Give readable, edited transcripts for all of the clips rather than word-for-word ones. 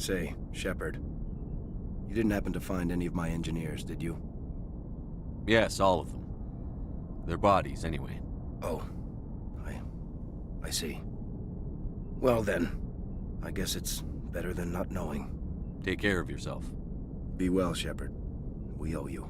Say, Shepard, you didn't happen to find any of my engineers, did you? Yes, all of them. Their bodies, anyway. Oh, I see. Well then, I guess it's better than not knowing. Take care of yourself. Be well, Shepard. We owe you.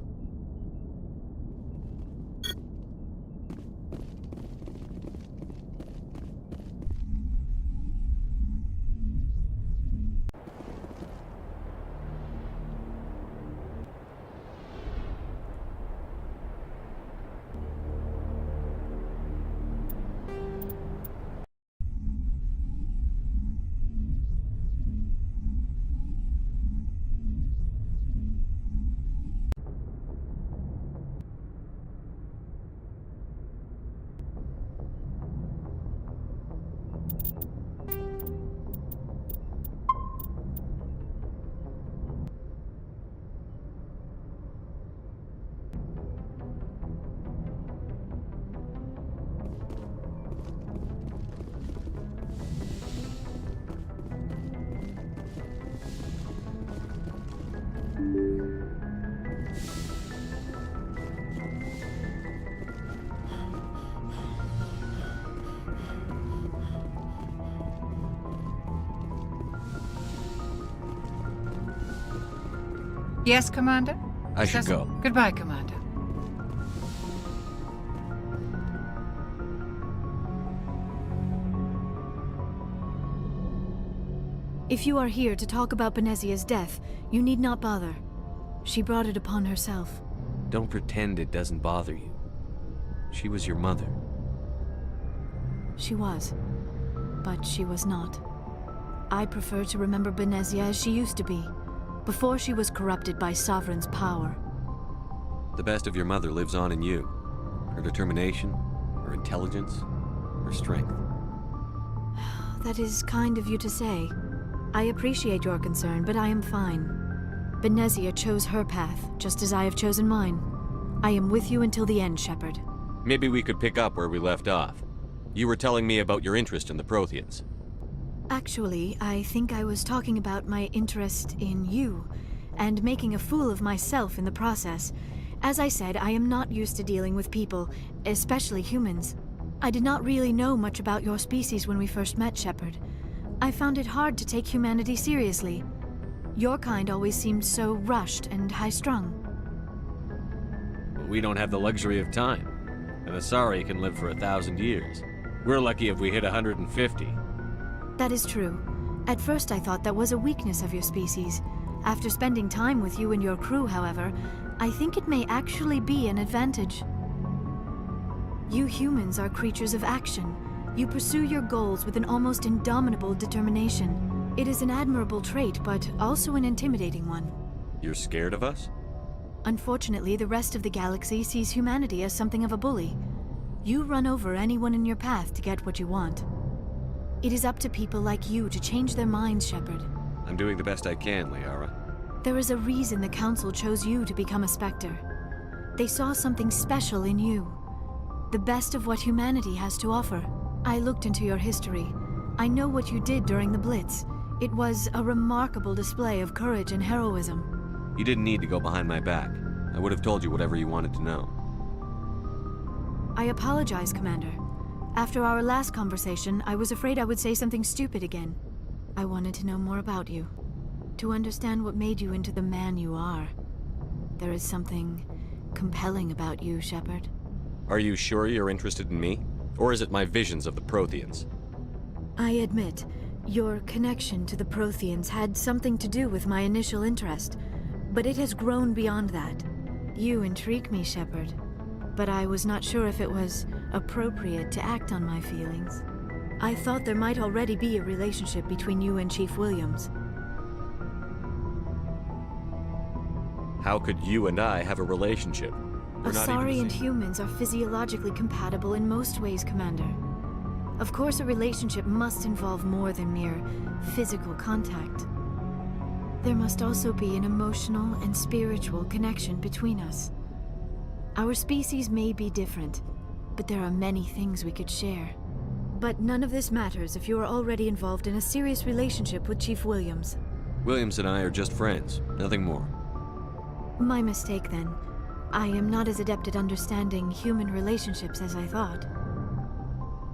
Yes, Commander? I should go. Goodbye, Commander. If you are here to talk about Benezia's death, you need not bother. She brought it upon herself. Don't pretend it doesn't bother you. She was your mother. She was. But she was not. I prefer to remember Benezia as she used to be, before she was corrupted by Sovereign's power. The best of your mother lives on in you. Her determination, her intelligence, her strength. That is kind of you to say. I appreciate your concern, but I am fine. Benezia chose her path, just as I have chosen mine. I am with you until the end, Shepard. Maybe we could pick up where we left off. You were telling me about your interest in the Protheans. Actually, I think I was talking about my interest in you, and making a fool of myself in the process. As I said, I am not used to dealing with people, especially humans. I did not really know much about your species when we first met, Shepard. I found it hard to take humanity seriously. Your kind always seemed so rushed and high-strung. We don't have the luxury of time. An Asari can live for 1,000 years. We're lucky if we hit 150. That is true. At first I thought that was a weakness of your species. After spending time with you and your crew, however, I think it may actually be an advantage. You humans are creatures of action. You pursue your goals with an almost indomitable determination. It is an admirable trait, but also an intimidating one. You're scared of us? Unfortunately, the rest of the galaxy sees humanity as something of a bully. You run over anyone in your path to get what you want. It is up to people like you to change their minds, Shepard. I'm doing the best I can, Liara. There is a reason the Council chose you to become a Spectre. They saw something special in you. The best of what humanity has to offer. I looked into your history. I know what you did during the Blitz. It was a remarkable display of courage and heroism. You didn't need to go behind my back. I would have told you whatever you wanted to know. I apologize, Commander. After our last conversation, I was afraid I would say something stupid again. I wanted to know more about you. To understand what made you into the man you are. There is something compelling about you, Shepard. Are you sure you're interested in me? Or is it my visions of the Protheans? I admit, your connection to the Protheans had something to do with my initial interest, but it has grown beyond that. You intrigue me, Shepard, but I was not sure if it was appropriate to act on my feelings. I thought there might already be a relationship between you and Chief Williams. How could you and I have a relationship? We're not even Asari the and same. humans are physiologically compatible in most ways, Commander. Of course, a relationship must involve more than mere physical contact. There must also be an emotional and spiritual connection between us. Our species may be different, but there are many things we could share. But none of this matters if you are already involved in a serious relationship with Chief Williams. Williams and I are just friends, nothing more. My mistake, then. I am not as adept at understanding human relationships as I thought.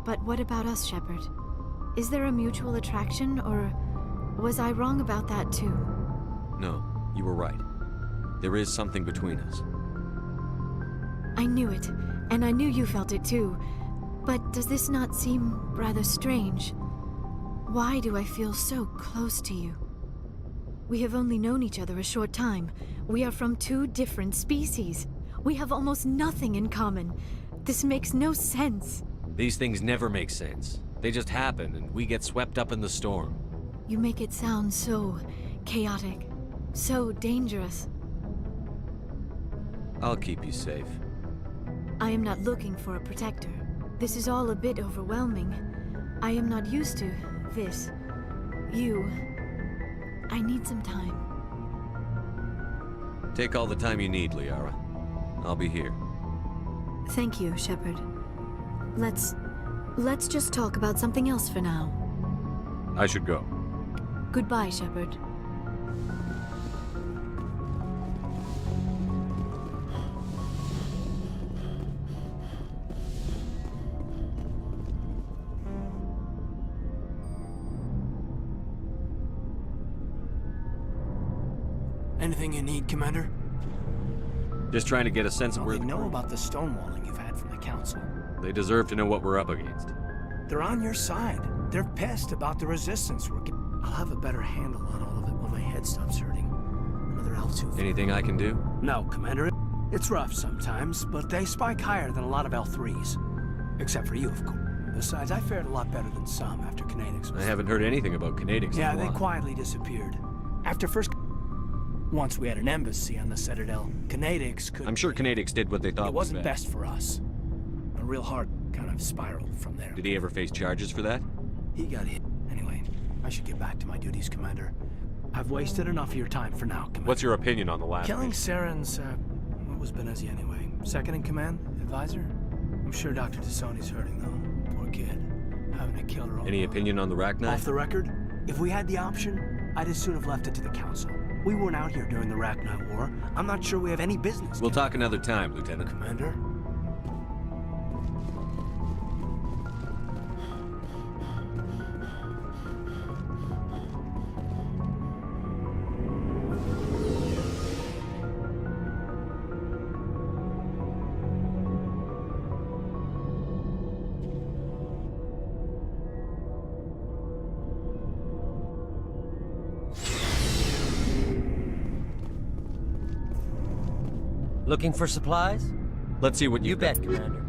But what about us, Shepard? Is there a mutual attraction, or was I wrong about that too? No, you were right. There is something between us. I knew it, and I knew you felt it too. But does this not seem rather strange? Why do I feel so close to you? We have only known each other a short time. We are from two different species. We have almost nothing in common. This makes no sense. These things never make sense. They just happen, and we get swept up in the storm. You make it sound so chaotic, so dangerous. I'll keep you safe. I am not looking for a protector. This is all a bit overwhelming. I am not used to this. I need some time. Take all the time you need, Liara. I'll be here. Thank you, Shepard. Let's just talk about something else for now. I should go. Goodbye, Shepard. Anything you need, Commander? Just trying to get a sense of Well, where they the know crew- about the stonewalling you've had from the Council. They deserve to know what we're up against. They're on your side. They're pissed about the resistance we're getting. I'll have a better handle on all of it when my head stops hurting. Another L2. Anything I can do? No, Commander. It's rough sometimes, but they spike higher than a lot of L3s. Except for you, of course. Besides, I fared a lot better than some after Kinetics was... I haven't heard anything about kinetics Yeah, in a they while. quietly disappeared. After first... Once we had an embassy on the Citadel, Kinetics could... I'm sure kinetics did what they thought It was wasn't best for us. A real hard kind of spiraled from there. Did he ever face charges for that? He got hit. Anyway, I should get back to my duties, Commander. I've wasted enough of your time for now, Commander. What's your opinion on the last Killing mission? Saren's, what was Benezi anyway? Second in command? Advisor? I'm sure Dr. Tassoni's hurting, though. Poor kid. Having to kill her own Any mom. opinion on the Rachni? Off the record, if we had the option, I'd as soon have left it to the Council. We weren't out here during the Rachni War. I'm not sure we have any business. We'll talk another time, Lieutenant. Commander? Looking for supplies? Let's see what You you've got. bet, Commander.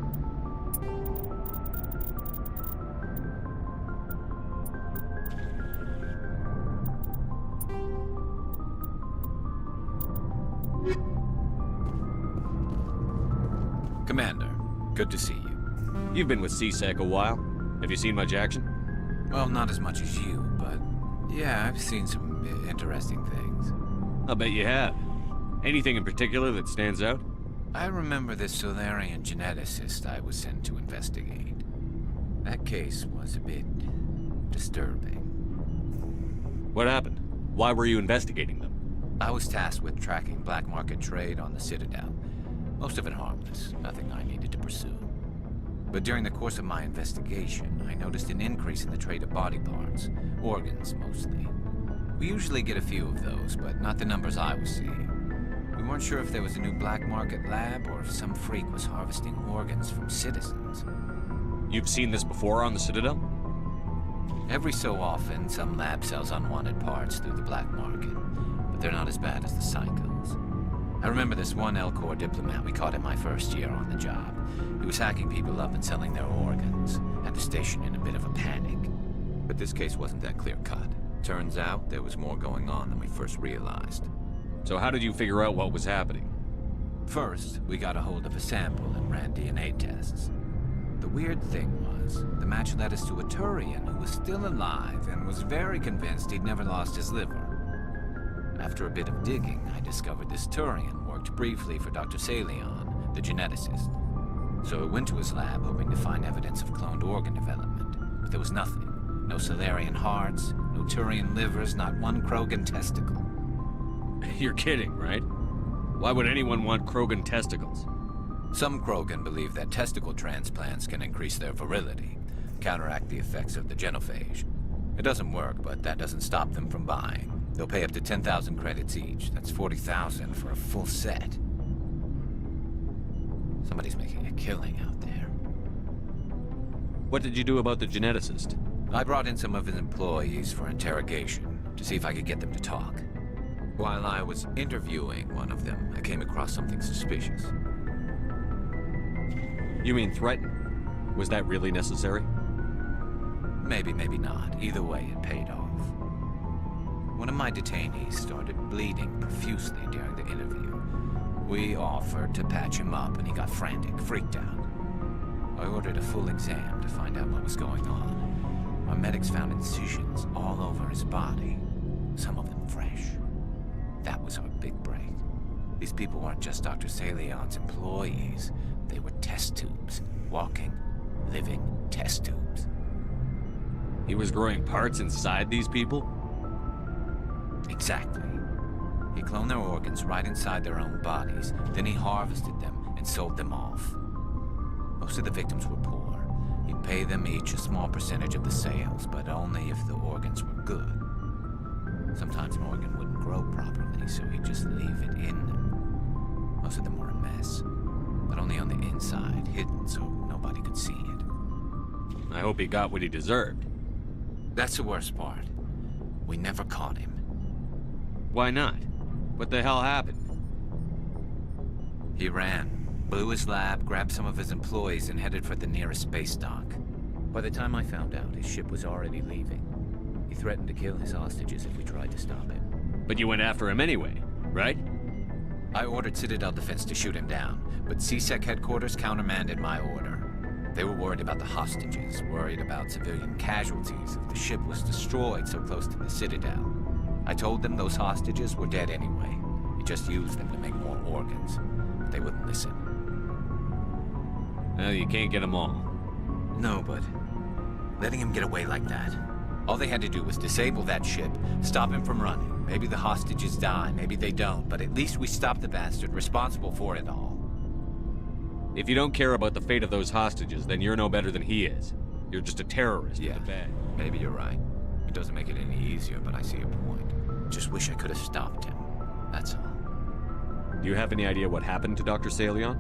Commander, good to see you. You've been with CSEC a while. Have you seen much action? Well, not as much as you, but yeah, I've seen some interesting things. I'll bet you have. Anything in particular that stands out? I remember this Solarian geneticist I was sent to investigate. That case was a bit disturbing. What happened? Why were you investigating them? I was tasked with tracking black market trade on the Citadel. Most of it harmless, nothing I needed to pursue. But during the course of my investigation, I noticed an increase in the trade of body parts, organs mostly. We usually get a few of those, but not the numbers I was seeing. We weren't sure if there was a new black market lab or if some freak was harvesting organs from citizens. You've seen this before on the Citadel? Every so often, some lab sells unwanted parts through the black market, but they're not as bad as the cycles. I remember this one L-Corps diplomat we caught in my first year on the job. He was hacking people up and selling their organs. Had the station in a bit of a panic. But this case wasn't that clear-cut. Turns out there was more going on than we first realized. So how did you figure out what was happening? First, we got a hold of a sample and ran DNA tests. The weird thing was, the match led us to a Turian who was still alive and was very convinced he'd never lost his liver. After a bit of digging, I discovered this Turian worked briefly for Dr. Salion, the geneticist. So I went to his lab hoping to find evidence of cloned organ development, but there was nothing. No Solarian hearts, no Turian livers, not one Krogan testicle. You're kidding, right? Why would anyone want Krogan testicles? Some Krogan believe that testicle transplants can increase their virility, counteract the effects of the genophage. It doesn't work, but that doesn't stop them from buying. They'll pay up to 10,000 credits each. That's 40,000 for a full set. Somebody's making a killing out there. What did you do about the geneticist? I brought in some of his employees for interrogation to see if I could get them to talk. While I was interviewing one of them, I came across something suspicious. You mean threaten? Was that really necessary? Maybe, maybe not. Either way, it paid off. One of my detainees started bleeding profusely during the interview. We offered to patch him up, and he got frantic, freaked out. I ordered a full exam to find out what was going on. Our medics found incisions all over his body, some of them fresh. That was our big break. These people weren't just Dr. Salion's employees. They were test tubes. Walking, living test tubes. He was growing parts inside these people? Exactly. He cloned their organs right inside their own bodies. Then he harvested them and sold them off. Most of the victims were poor. He'd pay them each a small percentage of the sales, but only if the organs were good. Sometimes an organ wouldn't grow properly, so he'd just leave it in them. Most of them were a mess, but only on the inside, hidden so nobody could see it. I hope he got what he deserved. That's the worst part. We never caught him. Why not? What the hell happened? He ran, blew his lab, grabbed some of his employees, and headed for the nearest space dock. By the time I found out, his ship was already leaving. He threatened to kill his hostages if we tried to stop him. But you went after him anyway, right? I ordered Citadel Defense to shoot him down, but CSEC headquarters countermanded my order. They were worried about the hostages, worried about civilian casualties if the ship was destroyed so close to the Citadel. I told them those hostages were dead anyway. He just used them to make more organs. But they wouldn't listen. Well, you can't get them all. No, but letting him get away like that. All they had to do was disable that ship, stop him from running. Maybe the hostages die, maybe they don't, but at least we stopped the bastard responsible for it all. If you don't care about the fate of those hostages, then you're no better than he is. You're just a terrorist with Yeah, a badge. maybe you're right. It doesn't make it any easier, but I see your point. Just wish I could have stopped him. That's all. Do you have any idea what happened to Dr. Salion?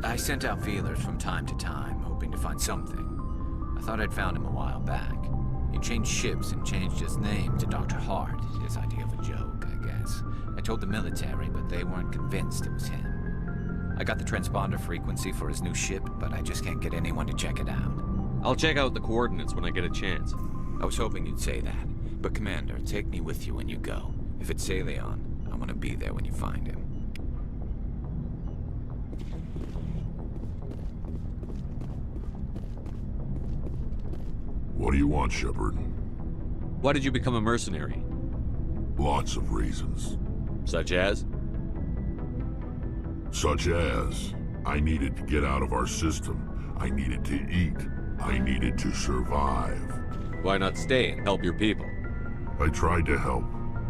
I sent out feelers from time to time, hoping to find something. I thought I'd found him a while back. He changed ships and changed his name to Dr. Hart, his idea of a joke, I guess. I told the military, but they weren't convinced it was him. I got the transponder frequency for his new ship, but I just can't get anyone to check it out. I'll check out the coordinates when I get a chance. I was hoping you'd say that. But Commander, take me with you when you go. If it's Salion, I want to be there when you find him. What do you want, Shepard? Why did you become a mercenary? Lots of reasons. Such as? Such as, I needed to get out of our system. I needed to eat. I needed to survive. Why not stay and help your people? I tried to help.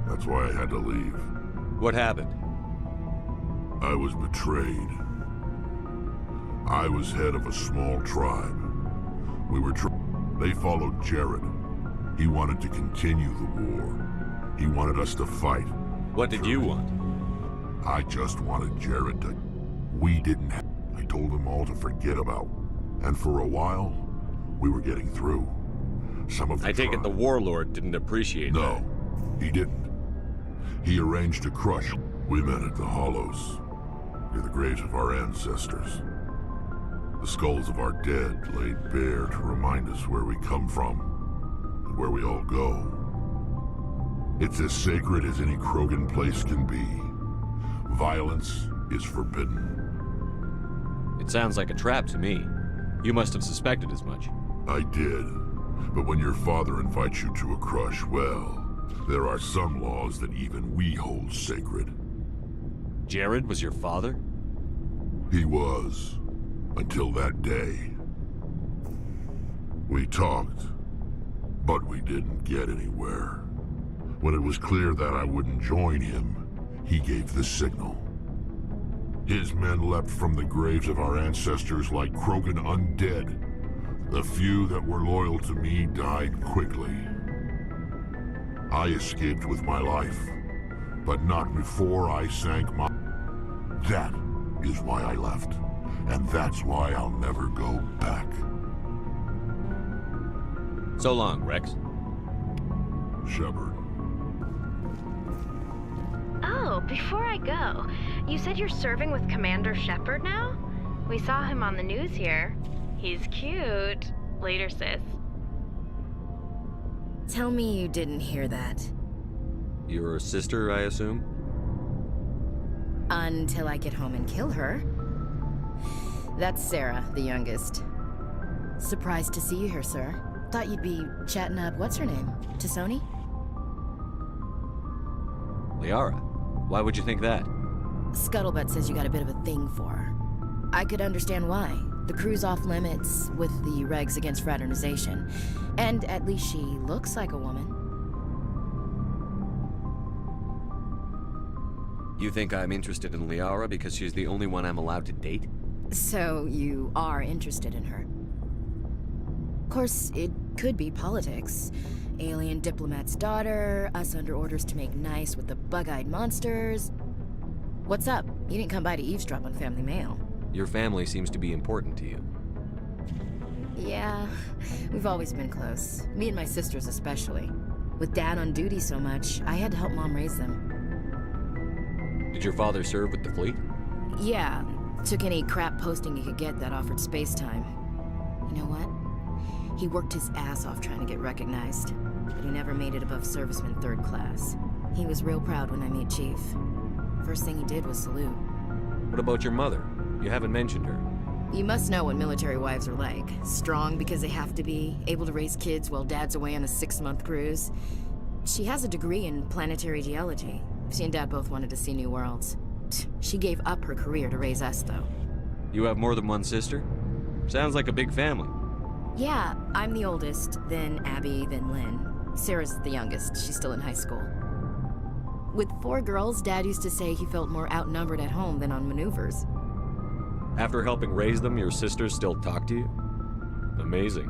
That's why I had to leave. What happened? I was betrayed. I was head of a small tribe. We were They followed Jared. He wanted to continue the war. He wanted us to fight. What did you want? I just wanted Jared to... We didn't have... I told them all to forget about. And for a while, we were getting through. Some of the I take it the warlord didn't appreciate that. No, he didn't. He arranged to crush. We met at the Hollows, near the graves of our ancestors. The skulls of our dead laid bare to remind us where we come from, and where we all go. It's as sacred as any Krogan place can be. Violence is forbidden. It sounds like a trap to me. You must have suspected as much. I did. But when your father invites you to a crush, well, there are some laws that even we hold sacred. Jared was your father? He was. Until that day. We talked. But we didn't get anywhere. When it was clear that I wouldn't join him, he gave the signal. His men leapt from the graves of our ancestors like Krogan undead. The few that were loyal to me died quickly. I escaped with my life, but not before I sank my... That is why I left, and that's why I'll never go back. So long, Rex. Shepard. Oh, before I go, you said you're serving with Commander Shepard now? We saw him on the news here. He's cute. Later, sis. Tell me you didn't hear that. Your sister, I assume? Until I get home and kill her. That's Sarah, the youngest. Surprised to see you here, sir. Thought you'd be chatting up what's-her-name, Tassoni? Liara. Why would you think that? Scuttlebutt says you got a bit of a thing for her. I could understand why. The crew's off limits with the regs against fraternization. And at least she looks like a woman. You think I'm interested in Liara because she's the only one I'm allowed to date? So you are interested in her. Of course, it could be politics. Alien diplomat's daughter, us under orders to make nice with the bug-eyed monsters. What's up? You didn't come by to eavesdrop on Family Mail. Your family seems to be important to you. Yeah, we've always been close. Me and my sisters especially. With Dad on duty so much, I had to help Mom raise them. Did your father serve with the fleet? Yeah, took any crap posting he could get that offered space time. You know what? He worked his ass off trying to get recognized, but he never made it above serviceman 3rd class. He was real proud when I made Chief. First thing he did was salute. What about your mother? You haven't mentioned her. You must know what military wives are like. Strong because they have to be, able to raise kids while Dad's away on a 6-month cruise. She has a degree in planetary geology. She and Dad both wanted to see new worlds. She gave up her career to raise us, though. You have more than one sister? Sounds like a big family. Yeah, I'm the oldest, then Abby, then Lynn. Sarah's the youngest. She's still in high school. With 4 girls, Dad used to say he felt more outnumbered at home than on maneuvers. After helping raise them, your sisters still talk to you? Amazing.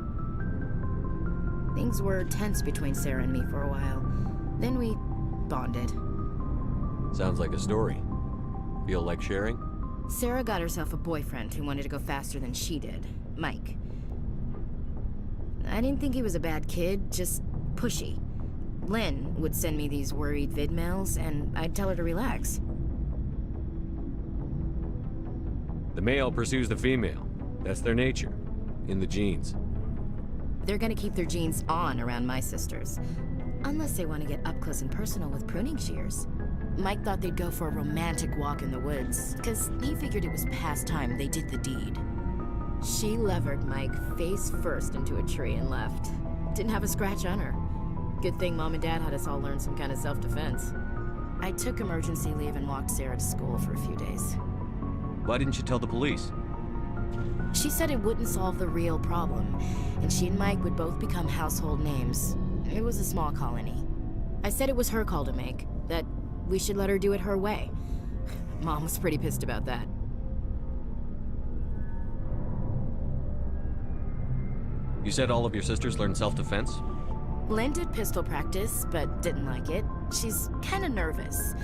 Things were tense between Sarah and me for a while. Then we bonded. Sounds like a story. Feel like sharing? Sarah got herself a boyfriend who wanted to go faster than she did, Mike. I didn't think he was a bad kid, just pushy. Lynn would send me these worried vid mails, and I'd tell her to relax. The male pursues the female. That's their nature. In the genes. They're gonna keep their genes on around my sisters. Unless they want to get up close and personal with pruning shears. Mike thought they'd go for a romantic walk in the woods, because he figured it was past time they did the deed. She levered Mike face first into a tree and left. Didn't have a scratch on her. Good thing Mom and Dad had us all learn some kind of self-defense. I took emergency leave and walked Sarah to school for a few days. Why didn't you tell the police? She said it wouldn't solve the real problem, and she and Mike would both become household names. It was a small colony. I said it was her call to make, that we should let her do it her way. Mom was pretty pissed about that. You said all of your sisters learned self-defense? Lynn did pistol practice, but didn't like it. She's kind of nervous.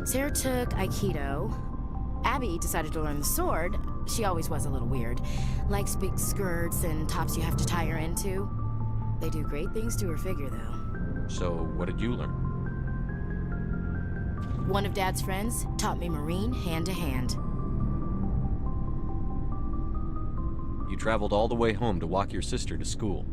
Sarah took Aikido. Abby decided to learn the sword. She always was a little weird. Likes big skirts and tops you have to tie her into. They do great things to her figure, though. So, what did you learn? One of Dad's friends taught me Marine hand-to-hand. You traveled all the way home to walk your sister to school.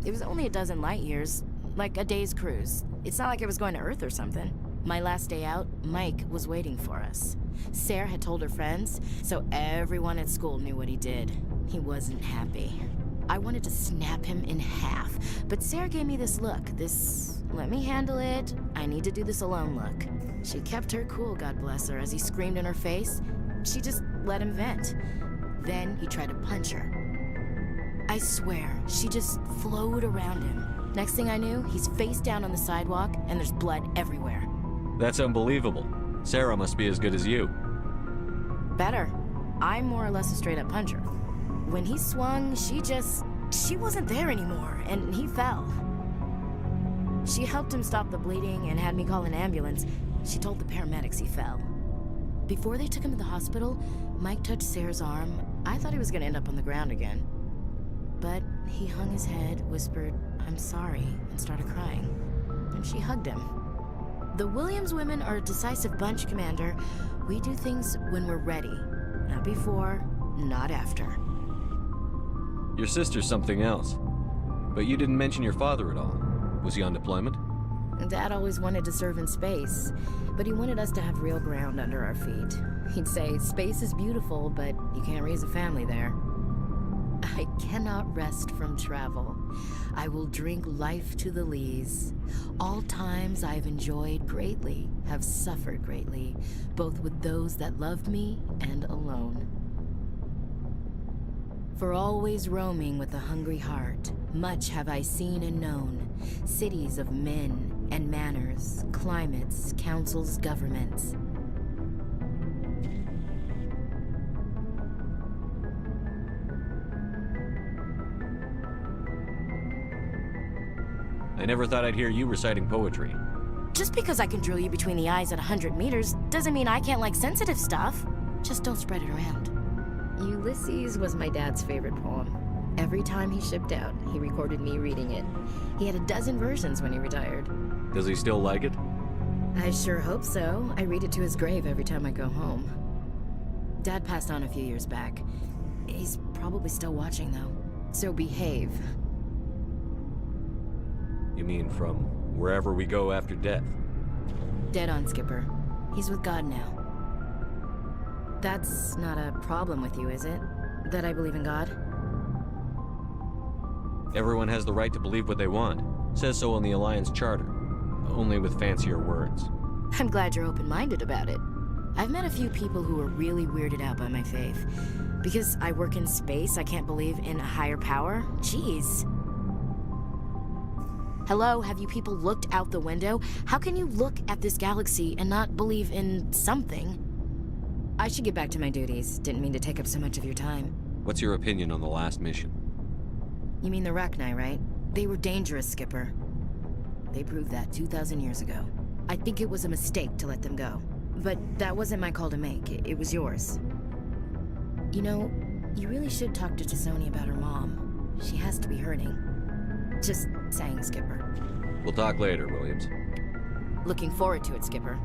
It was only a dozen light years, like a day's cruise. It's not like I was going to Earth or something. My last day out, Mike was waiting for us. Sarah had told her friends, so everyone at school knew what he did. He wasn't happy. I wanted to snap him in half, but Sarah gave me this look, this let me handle it, I need to do this alone look. She kept her cool, God bless her, as he screamed in her face. She just let him vent. Then he tried to punch her. I swear, she just flowed around him. Next thing I knew, he's face down on the sidewalk, and there's blood everywhere. That's unbelievable. Sarah must be as good as you. Better. I'm more or less a straight-up puncher. When he swung, she wasn't there anymore, and he fell. She helped him stop the bleeding and had me call an ambulance. She told the paramedics he fell. Before they took him to the hospital, Mike touched Sarah's arm. I thought he was gonna end up on the ground again. But he hung his head, whispered, "I'm sorry," and started crying. And she hugged him. The Williams women are a decisive bunch, Commander. We do things when we're ready. Not before, not after. Your sister's something else. But you didn't mention your father at all. Was he on deployment? Dad always wanted to serve in space, but he wanted us to have real ground under our feet. He'd say, space is beautiful, but you can't raise a family there. I cannot rest from travel. I will drink life to the lees. All times I've enjoyed greatly, have suffered greatly, both with those that loved me and alone. For always roaming with a hungry heart, much have I seen and known, cities of men and manners, climates, councils, governments. I never thought I'd hear you reciting poetry. Just because I can drill you between the eyes at 100 meters doesn't mean I can't like sensitive stuff. Just don't spread it around. Ulysses was my dad's favorite poem. Every time he shipped out, he recorded me reading it. He had a dozen versions when he retired. Does he still like it? I sure hope so. I read it to his grave every time I go home. Dad passed on a few years back. He's probably still watching, though. So behave. You mean from wherever we go after death? Dead on, Skipper. He's with God now. That's not a problem with you, is it? That I believe in God? Everyone has the right to believe what they want. Says so in the Alliance Charter. Only with fancier words. I'm glad you're open-minded about it. I've met a few people who are really weirded out by my faith. Because I work in space, I can't believe in a higher power? Jeez. Hello, have you people looked out the window? How can you look at this galaxy and not believe in something? I should get back to my duties. Didn't mean to take up so much of your time. What's your opinion on the last mission? You mean the Rachni, right? They were dangerous, Skipper. They proved that 2,000 years ago. I think it was a mistake to let them go. But that wasn't my call to make. It was yours. You know, you really should talk to T'Soni about her mom. She has to be hurting. Just saying, Skipper. We'll talk later, Williams. Looking forward to it, Skipper.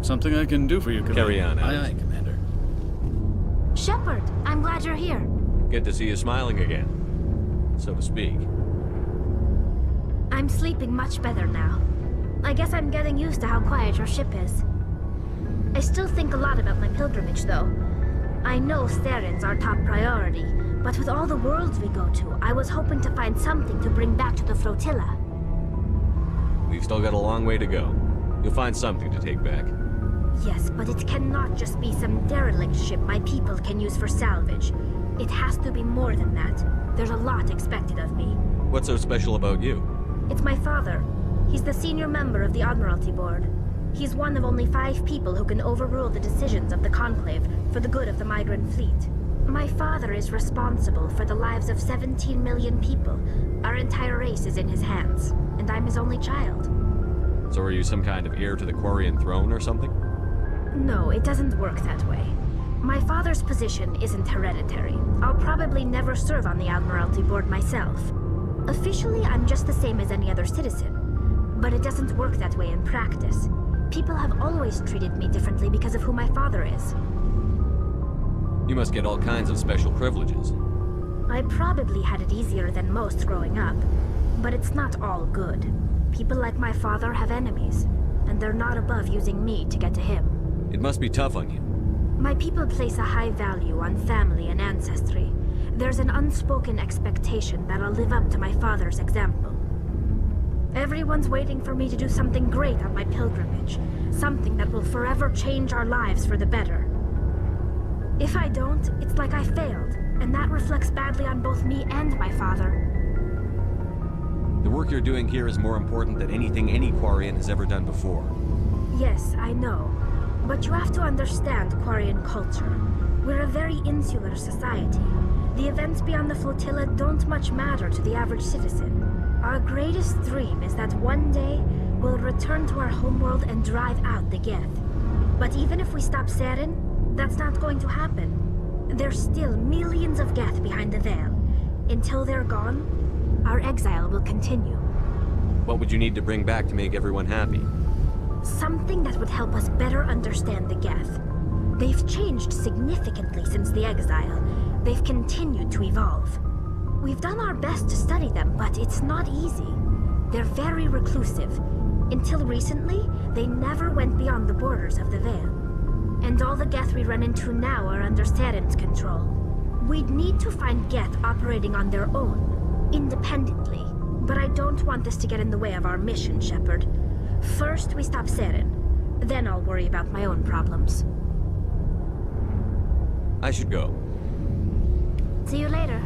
Something I can do for you, Commander. Carry on, Alex. Aye, aye, Commander. Shepard, I'm glad you're here. Good to see you smiling again, so to speak. I'm sleeping much better now. I guess I'm getting used to how quiet your ship is. I still think a lot about my pilgrimage, though. I know Steren's our top priority, but with all the worlds we go to, I was hoping to find something to bring back to the flotilla. We've still got a long way to go. You'll find something to take back. Yes, but it cannot just be some derelict ship my people can use for salvage. It has to be more than that. There's a lot expected of me. What's so special about you? It's my father. He's the senior member of the Admiralty Board. He's one of only 5 people who can overrule the decisions of the Conclave for the good of the migrant fleet. My father is responsible for the lives of 17 million people. Our entire race is in his hands, and I'm his only child. So are you some kind of heir to the Quarian throne or something? No, it doesn't work that way. My father's position isn't hereditary. I'll probably never serve on the Admiralty Board myself. Officially, I'm just the same as any other citizen. But it doesn't work that way in practice. People have always treated me differently because of who my father is. You must get all kinds of special privileges. I probably had it easier than most growing up, but it's not all good. People like my father have enemies, and they're not above using me to get to him. It must be tough on you. My people place a high value on family and ancestry. There's an unspoken expectation that I'll live up to my father's example. Everyone's waiting for me to do something great on my pilgrimage, something that will forever change our lives for the better. If I don't, it's like I failed, and that reflects badly on both me and my father. The work you're doing here is more important than anything any Quarian has ever done before. Yes, I know. But you have to understand Quarian culture. We're a very insular society. The events beyond the flotilla don't much matter to the average citizen. Our greatest dream is that one day we'll return to our homeworld and drive out the Geth. But even if we stop Saren, that's not going to happen. There's still millions of Geth behind the veil. Until they're gone, our exile will continue. What would you need to bring back to make everyone happy? Something that would help us better understand the Geth. They've changed significantly since the exile. They've continued to evolve. We've done our best to study them, but it's not easy. They're very reclusive. Until recently, they never went beyond the borders of the Veil. And all the Geth we run into now are under Saren's control. We'd need to find Geth operating on their own, independently. But I don't want this to get in the way of our mission, Shepard. First, we stop Saren. Then I'll worry about my own problems. I should go. See you later.